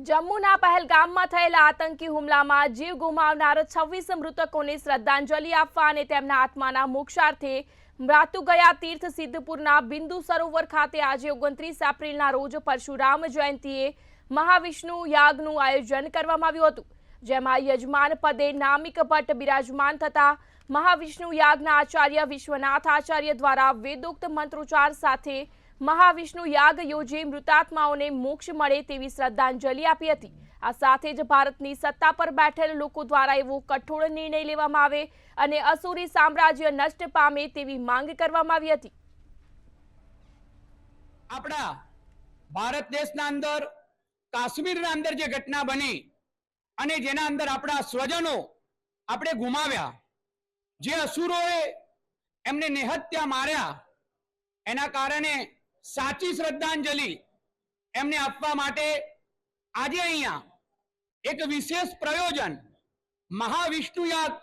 જમ્મુના પહેલગામમાં થયેલા આતંકી હુમલામાં જીવ ગુમાવનાર 26 મૃતકોને શ્રદ્ધાંજલિ આપવા અને તેમના આત્માના મોક્ષાર્થે મૃત્યુગયા તીર્થ સિદ્ધપુરના બિંદુ સરોવર ખાતે આજે 29 એપ્રિલના રોજ પરશુરામ જયંતીએ મહાવિષ્ણુ યાગનું આયોજન કરવામાં આવ્યું હતું, જેમાં યજમાન પદે નામિક ભટ્ટ બિરાજમાન થતા મહાવિષ્ણુ યાગના આચાર્ય વિશ્વનાથ આચાર્ય દ્વારા વેદોક્ત મંત્રોચ્ચાર સાથે મહાવિષ્ણુ યાગ યોજી મૃતાત્માઓને મોક્ષ મળે તેવી શ્રદ્ધાંજલિ આપી હતી। આ સાથે જ ભારતની સત્તા પર બેઠેલ લોકો દ્વારા એવો કઠોર નિર્ણય લેવામાં આવે અને અસુરી સામ્રાજ્ય નષ્ટ પામે તેવી માંગ કરવામાં આવી હતી। આપણા ભારત દેશના અંદર કાશ્મીરના અંદર જે ઘટના બની અને જેના અંદર આપણા સ્વજનો આપણે ગુમાવ્યા, જે અસુરોએ એમને નિહત્યા માર્યા, એના કારણે સાચી શ્રદ્ધાંજલિ એમને આપવા માટે આજે અહીંયા એક વિશેષ પ્રયોજન મહાવિષ્ણુ યાગ